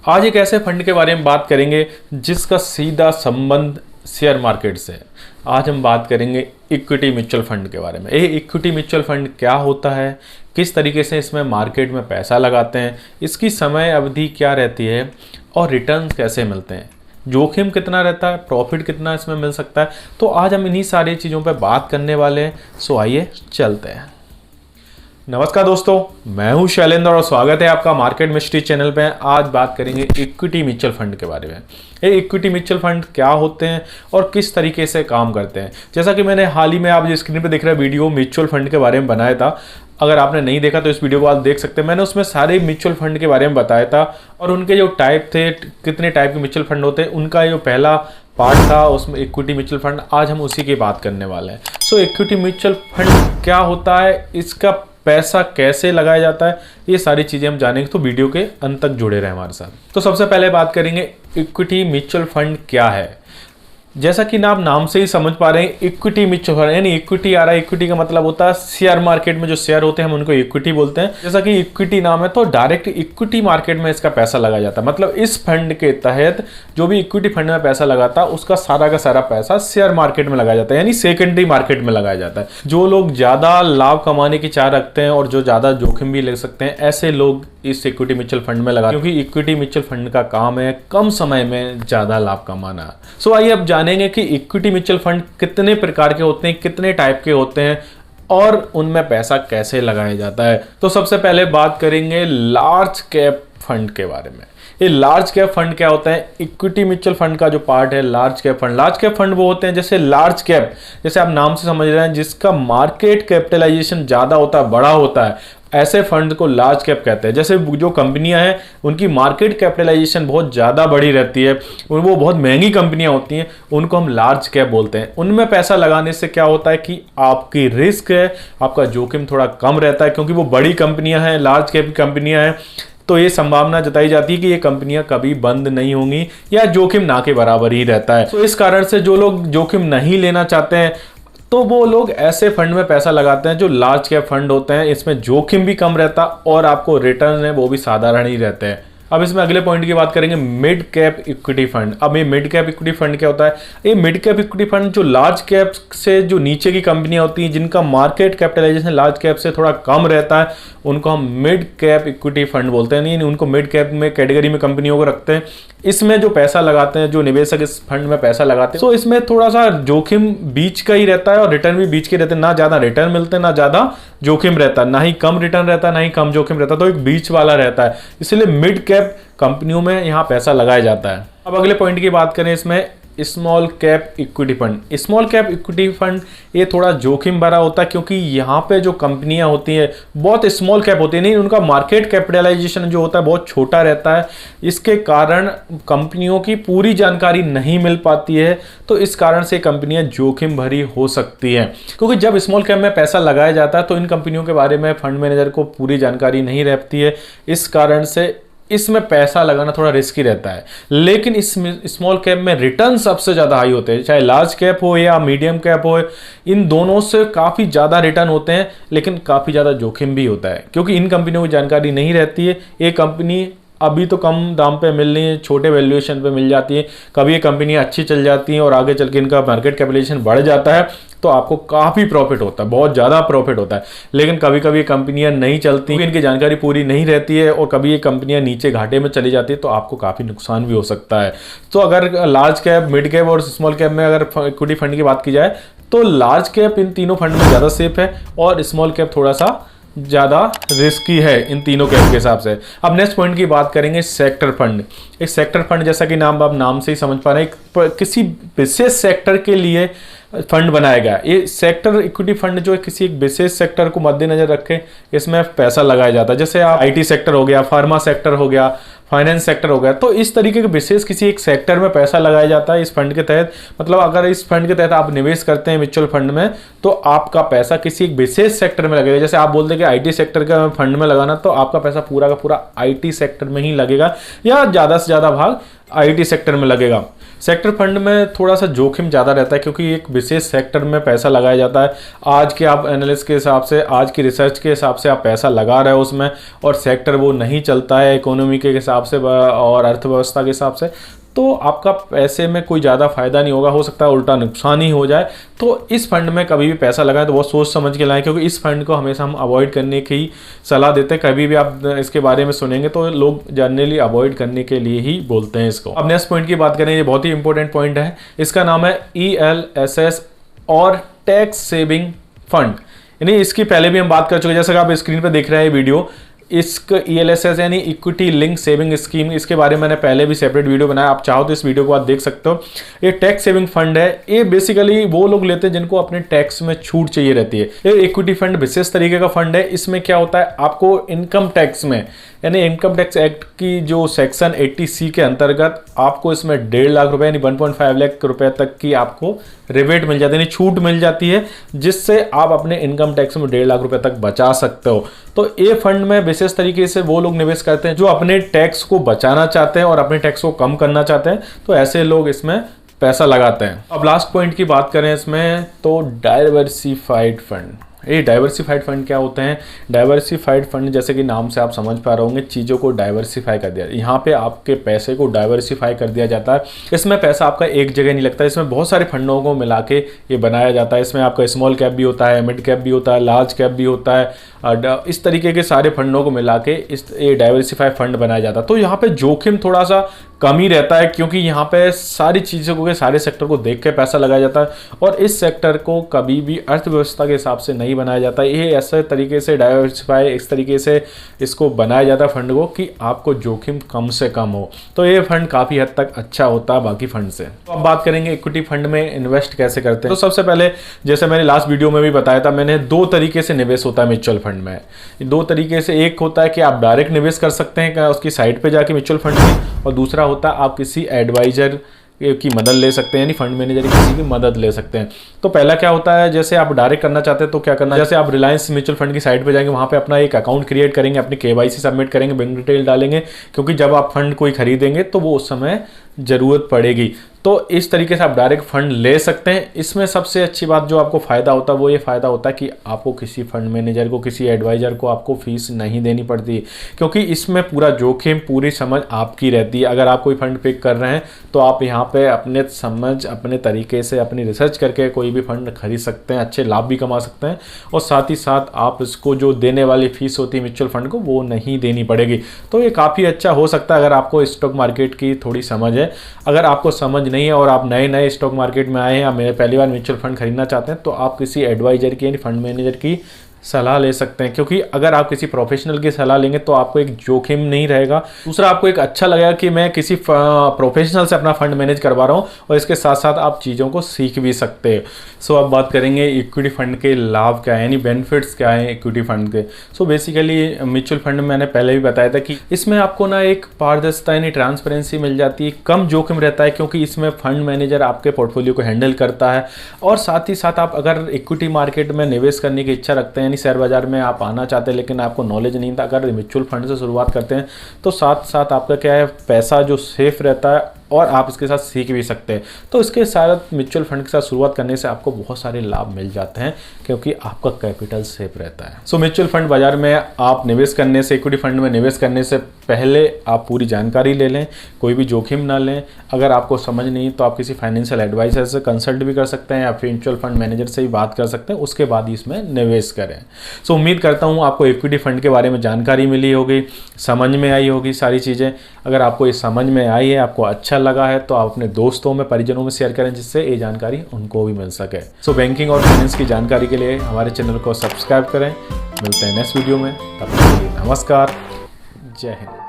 आज एक ऐसे फंड के बारे में बात करेंगे जिसका सीधा संबंध शेयर मार्केट से है। आज हम बात करेंगे इक्विटी म्यूचुअल फंड के बारे में। ये इक्विटी म्यूचुअल फंड क्या होता है, किस तरीके से इसमें मार्केट में पैसा लगाते हैं, इसकी समय अवधि क्या रहती है और रिटर्न्स कैसे मिलते हैं, जोखिम कितना रहता है, प्रॉफिट कितना इसमें मिल सकता है। तो आज हम इन्हीं सारी चीज़ों पर बात करने वाले हैं। सो आइए चलते हैं। नमस्कार दोस्तों, मैं हूं शैलेंद्र और स्वागत है आपका मार्केट मिस्ट्री चैनल पे। आज बात करेंगे इक्विटी म्यूचुअल फंड के बारे में। ये इक्विटी म्यूचुअल फंड क्या होते हैं और किस तरीके से काम करते हैं। जैसा कि मैंने हाल ही में आप जो स्क्रीन पे देख रहे हैं वीडियो म्यूचुअल फंड के बारे में बनाया था, अगर आपने नहीं देखा तो इस वीडियो को आप देख सकते हैं। मैंने उसमें सारे म्यूचुअल फंड के बारे में बताया था और उनके जो टाइप थे, कितने टाइप के म्यूचुअल फंड होते हैं, उनका जो पहला पार्ट था उसमें इक्विटी म्यूचुअल फंड। आज हम उसी की बात करने वाले हैं। सो इक्विटी म्यूचुअल फंड क्या होता है, इसका पैसा कैसे लगाया जाता है, ये सारी चीज़ें हम जानेंगे, तो वीडियो के अंत तक जुड़े रहें हमारे साथ। तो सबसे पहले बात करेंगे इक्विटी म्यूचुअल फंड क्या है। जैसा कि आप नाम से ही समझ पा रहे हैं, इक्विटी म्यूचुअल फंड यानी इक्विटी आ रहा है। इक्विटी का मतलब होता है शेयर मार्केट में जो शेयर होते हैं हम उनको इक्विटी बोलते हैं। जैसा कि इक्विटी नाम है तो डायरेक्ट इक्विटी मार्केट में इसका पैसा लगाया जाता है। मतलब इस फंड के तहत जो भी इक्विटी फंड में पैसा लगाता है उसका सारा का सारा पैसा शेयर मार्केट में लगाया जाता है, यानी सेकेंडरी मार्केट में लगाया जाता है। जो लोग ज़्यादा लाभ कमाने की चाह रखते हैं और जो ज़्यादा जोखिम भी ले सकते हैं, ऐसे लोग इस इक्विटी म्यूचुअल फंड में लगा, क्योंकि इक्विटी म्यूचुअल फंड का काम है कम समय में ज़्यादा लाभ कमाना। सो आइए अब जानेंगे कि इक्विटी म्यूचुअल फंड कितने प्रकार के होते हैं, कितने टाइप के होते हैं और उनमें पैसा कैसे लगाया जाता है। तो सबसे पहले बात करेंगे लार्ज कैप फंड के बारे में। ये लार्ज कैप फंड क्या होता है? इक्विटी म्यूचुअल फंड का जो पार्ट है large cap fund. Large cap fund वो होते हैं जैसे लार्ज कैप, जैसे आप नाम से समझ रहे हैं, जिसका मार्केट कैपिटलाइजेशन ज़्यादा होता है, बड़ा होता है, ऐसे फंड को लार्ज कैप कहते हैं। जैसे जो कंपनियां हैं उनकी मार्केट कैपिटलाइजेशन बहुत ज़्यादा बड़ी रहती है, वो बहुत महंगी कंपनियां होती हैं, उनको हम लार्ज कैप बोलते हैं। उनमें पैसा लगाने से क्या होता है कि आपकी रिस्क है, आपका जोखिम थोड़ा कम रहता है, क्योंकि वो बड़ी कंपनियां हैं, लार्ज कैप कंपनियां हैं, तो ये संभावना जताई जाती है कि ये कंपनियां कभी बंद नहीं होंगी या जोखिम ना के बराबर ही रहता है। तो इस कारण से जो लोग जोखिम नहीं लेना चाहते हैं तो वो लोग ऐसे फंड में पैसा लगाते हैं जो लार्ज कैप फंड होते हैं। इसमें जोखिम भी कम रहता और आपको रिटर्न है वो भी साधारण ही रहते हैं। अब इसमें अगले पॉइंट की बात करेंगे, मिड कैप इक्विटी फंड। अब ये मिड कैप इक्विटी फंड क्या होता है? ये मिड कैप इक्विटी फंड जो लार्ज कैप से जो नीचे की कंपनियां होती हैं, जिनका मार्केट कैपिटलाइजेशन लार्ज कैप से थोड़ा कम रहता है, उनको हम मिड कैप इक्विटी फंड बोलते हैं। नहीं, उनको मिड कैप में कैटेगरी में कंपनियों को रखते हैं। इसमें जो पैसा लगाते हैं, जो निवेशक इस फंड में पैसा लगाते हैं, तो इसमें थोड़ा सा जोखिम बीच का ही रहता है और रिटर्न भी बीच के रहते हैं। ना ज़्यादा रिटर्न मिलते हैं, ना ज़्यादा जोखिम रहता है, ना ही कम रिटर्न रहता है, ना ही कम जोखिम रहता है, तो एक बीच वाला रहता है। इसलिए मिड कैप कंपनियों में यहाँ पैसा लगाया जाता है। अब अगले पॉइंट की बात करें, इसमें small cap equity fund. Small cap equity fund ये थोड़ा जोखिम भरा होता है, क्योंकि यहाँ पे जो कंपनियां होती हैं बहुत स्मॉल कैप होती है, नहीं, उनका मार्केट कैपिटलाइजेशन जो होता है बहुत छोटा रहता है। इसके कारण कंपनियों की पूरी जानकारी नहीं मिल पाती है, तो इस कारण से कंपनियां जोखिम भरी हो सकती हैं। क्योंकि जब स्मॉल कैप में पैसा लगाया जाता है तो इन कंपनियों के बारे में फंड मैनेजर को पूरी जानकारी नहीं रहती है। इस कारण से इसमें पैसा लगाना थोड़ा रिस्की रहता है। लेकिन इस स्मॉल कैप में रिटर्न सबसे ज़्यादा हाई होते हैं, चाहे लार्ज कैप हो या मीडियम कैप हो, इन दोनों से काफ़ी ज़्यादा रिटर्न होते हैं, लेकिन काफ़ी ज़्यादा जोखिम भी होता है, क्योंकि इन कंपनियों की जानकारी नहीं रहती है। ये कंपनी अभी तो कम दाम पे मिल रही है, छोटे वैल्यूएशन पे मिल जाती है, कभी ये कंपनी अच्छी चल जाती हैं और आगे चल के इनका मार्केट कैपिटलाइजेशन बढ़ जाता है तो आपको काफ़ी प्रॉफिट होता है, बहुत ज़्यादा प्रॉफिट होता है। लेकिन कभी कभी ये कंपनियां नहीं चलती, इनकी जानकारी पूरी नहीं रहती है और कभी ये कंपनियां नीचे घाटे में चली जाती है, तो आपको काफ़ी नुकसान भी हो सकता है। तो अगर लार्ज कैप, मिड कैप और स्मॉल कैप में अगर इक्विटी फंड की बात की जाए तो लार्ज कैप इन तीनों फंड में ज़्यादा सेफ है और स्मॉल कैप थोड़ा सा ज़्यादा रिस्की है इन तीनों कैप के हिसाब से। अब नेक्स्ट पॉइंट की बात करेंगे सेक्टर फंड। एक सेक्टर फंड, जैसा कि नाम आप नाम से ही समझ पा रहे हैं, किसी विशेष सेक्टर के लिए फंड बनाया गया। ये सेक्टर इक्विटी फंड जो है किसी एक विशेष सेक्टर को मद्देनजर रखे इसमें पैसा लगाया जाता है। जैसे आप आईटी सेक्टर हो गया, फार्मा सेक्टर हो गया, फाइनेंस सेक्टर हो गया, तो इस तरीके के विशेष किसी एक सेक्टर में पैसा लगाया जाता है इस फंड के तहत। मतलब अगर इस फंड के तहत आप निवेश करते हैं म्यूचुअल फंड में, तो आपका पैसा किसी एक विशेष सेक्टर में लगेगा। जैसे आप बोलते हैं कि आईटी सेक्टर का फंड में लगाना, तो आपका पैसा पूरा का पूरा आईटी सेक्टर में ही लगेगा या ज़्यादा से ज़्यादा भाग आईटी सेक्टर में लगेगा। सेक्टर फंड में थोड़ा सा जोखिम ज़्यादा रहता है क्योंकि एक विशेष सेक्टर में पैसा लगाया जाता है। आज के आप एनालिस्ट के हिसाब से, आज की रिसर्च के हिसाब से आप पैसा लगा रहे हो उसमें, और सेक्टर वो नहीं चलता है इकोनॉमी के हिसाब से और अर्थव्यवस्था के हिसाब से, तो आपका पैसे में कोई ज़्यादा फायदा नहीं होगा, हो सकता है उल्टा नुकसान ही हो जाए। तो इस फंड में कभी भी पैसा लगाएं तो बहुत सोच समझ के लाएं, क्योंकि इस फंड को हमेशा हम अवॉइड करने की सलाह देते हैं। कभी भी आप इसके बारे में सुनेंगे तो लोग जनरली अवॉइड करने के लिए ही बोलते हैं इसको। अब नेक्स्ट पॉइंट की बात करें, ये बहुत ही इंपॉर्टेंट पॉइंट है। इसका नाम है ELSS और टैक्स सेविंग फंड। यानी इसकी पहले भी हम बात कर चुके हैं, जैसा कि आप स्क्रीन पर देख रहे हैं वीडियो। इसका ELSS यानी इक्विटी लिंक सेविंग स्कीम, इसके बारे में मैंने पहले भी सेपरेट वीडियो बनाया, आप चाहो तो इस वीडियो को आप देख सकते हो। ये टैक्स सेविंग फंड है। ये बेसिकली वो लोग लेते हैं जिनको अपने टैक्स में छूट चाहिए रहती है। ये इक्विटी फंड विशेष तरीके का फंड है। इसमें क्या होता है, आपको इनकम टैक्स में, यानी इनकम टैक्स एक्ट की जो सेक्शन 80C के अंतर्गत आपको इसमें 1.5 लाख रुपए यानी 1.5 लाख रुपए तक की आपको रिबेट मिल जाती है, यानी छूट मिल जाती है, जिससे आप अपने इनकम टैक्स में 1.5 लाख रुपए तक बचा सकते हो। तो ये फंड में विशेष तरीके से वो लोग निवेश करते हैं जो अपने टैक्स को बचाना चाहते हैं और अपने टैक्स को कम करना चाहते हैं, तो ऐसे लोग इसमें पैसा लगाते हैं। अब लास्ट पॉइंट की बात करें इसमें, तो डाइवर्सिफाइड फंड। ये डाइवर्सिफाइड फंड क्या होते हैं? डाइवर्सिफाइड फंड जैसे कि नाम से आप समझ पा रहे होंगे, चीज़ों को डाइवर्सिफाई कर दिया। यहाँ पे आपके पैसे को डाइवर्सिफाई कर दिया जाता है। इसमें पैसा आपका एक जगह नहीं लगता, इसमें बहुत सारे फंडों को मिला के ये बनाया जाता है। इसमें आपका स्मॉल कैप भी होता है, मिड कैप भी होता है, लार्ज कैप भी होता है, इस तरीके के सारे फंडों को मिला के ये डाइवर्सिफाई फंड बनाया जाता है। तो यहाँ पे जोखिम थोड़ा सा कम ही रहता है, क्योंकि यहाँ पे सारी चीज़ों को, सारे सेक्टर को देख के पैसा लगाया जाता है, और इस सेक्टर को कभी भी अर्थव्यवस्था के हिसाब से नहीं बनाया जाता। ये ऐसे तरीके से डाइवर्सिफाई, इस तरीके से इसको बनाया जाता है फंड को कि आपको जोखिम कम से कम हो। तो ये फंड काफ़ी हद तक अच्छा होता है बाकी फंड से। तो अब बात करेंगे इक्विटी फंड में इन्वेस्ट कैसे करते हैं। तो सबसे पहले, जैसे मैंने लास्ट वीडियो में भी बताया था, मैंने 2 तरीके से निवेश होता है म्यूचुअल फंड में। 2 तरीके से, एक होता है कि आप डायरेक्ट निवेश कर सकते हैं उसकी साइट पे जाके म्यूचुअल फंड में, और दूसरा होता है आप किसी एडवाइजर की मदद ले सकते हैं, यानी फंड मैनेजर किसी की मदद ले सकते हैं। तो पहला क्या होता है, जैसे आप डायरेक्ट करना चाहते हैं तो क्या करना है, जैसे आप रिलायंस म्यूचुअल फंड की साइट पे जाएंगे, वहाँ पे अपना एक अकाउंट क्रिएट करेंगे, अपनी KYC सबमिट करेंगे, बैंक डिटेल डालेंगे, क्योंकि जब आप फंड कोई खरीदेंगे तो वो उस समय ज़रूरत पड़ेगी। तो इस तरीके से आप डायरेक्ट फंड ले सकते हैं। इसमें सबसे अच्छी बात जो आपको फ़ायदा होता है वो ये फ़ायदा होता है कि आपको किसी फंड मैनेजर को, किसी एडवाइज़र को आपको फीस नहीं देनी पड़ती, क्योंकि इसमें पूरा जोखिम, पूरी समझ आपकी रहती है। अगर आप कोई फंड पिक कर रहे हैं तो आप यहाँ पे अपने समझ, अपने तरीके से, अपनी रिसर्च करके कोई भी फंड खरीद सकते हैं, अच्छे लाभ भी कमा सकते हैं, और साथ ही साथ आप इसको जो देने वाली फीस होती है म्यूचुअल फंड को, वो नहीं देनी पड़ेगी। तो ये काफ़ी अच्छा हो सकता है अगर आपको स्टॉक मार्केट की थोड़ी समझ है। अगर आपको समझ नहीं है और आप नए नए स्टॉक मार्केट में आए हैं, आप मेरे पहली बार म्यूचुअल फंड खरीदना चाहते हैं, तो आप किसी एडवाइजर की, यानी फंड मैनेजर की सलाह ले सकते हैं, क्योंकि अगर आप किसी प्रोफेशनल की सलाह लेंगे तो आपको एक जोखिम नहीं रहेगा। दूसरा, आपको एक अच्छा लगेगा कि मैं किसी प्रोफेशनल से अपना फंड मैनेज करवा रहा हूँ, और इसके साथ साथ आप चीज़ों को सीख भी सकते हैं। सो अब बात करेंगे इक्विटी फंड के लाभ क्या है, यानी बेनिफिट्स क्या है इक्विटी फंड के। सो बेसिकली म्यूचुअल फंड में मैंने पहले भी बताया था कि इसमें आपको ना एक पारदर्शिता, यानी ट्रांसपेरेंसी मिल जाती है, कम जोखिम रहता है, क्योंकि इसमें फंड मैनेजर आपके पोर्टफोलियो को हैंडल करता है। और साथ ही साथ आप अगर इक्विटी मार्केट में निवेश करने की इच्छा रखते हैं, शेयर बाजार में आप आना चाहते हैं लेकिन आपको नॉलेज नहीं था, अगर म्यूचुअल फंड से शुरुआत करते हैं तो साथ साथ आपका क्या है, पैसा जो सेफ रहता है और आप इसके साथ सीख भी सकते हैं। तो इसके साथ म्यूचुअल फंड के साथ शुरुआत करने से आपको बहुत सारे लाभ मिल जाते हैं, क्योंकि आपका कैपिटल सेफ रहता है। सो म्यूचुअल फंड बाजार में आप निवेश करने से, इक्विटी फंड में निवेश करने से पहले आप पूरी जानकारी ले लें, कोई भी जोखिम ना लें। अगर आपको समझ नहीं तो आप किसी फाइनेंशियल एडवाइजर से कंसल्ट भी कर सकते हैं, या फिर म्यूचुअल फंड मैनेजर से भी बात कर सकते हैं, उसके बाद ही इसमें निवेश करें। सो उम्मीद करता हूँ आपको इक्विटी फंड के बारे में जानकारी मिली होगी, समझ में आई होगी सारी चीज़ें। अगर आपको ये समझ में आई है, आपको अच्छा लगा है, तो आप अपने दोस्तों में, परिजनों में शेयर करें, जिससे ये जानकारी उनको भी मिल सके। सो बैंकिंग और फाइनेंस की जानकारी के लिए हमारे चैनल को सब्सक्राइब करें। मिलते हैं नेक्स्ट वीडियो में, तब तक के लिए नमस्कार, जय हिंद।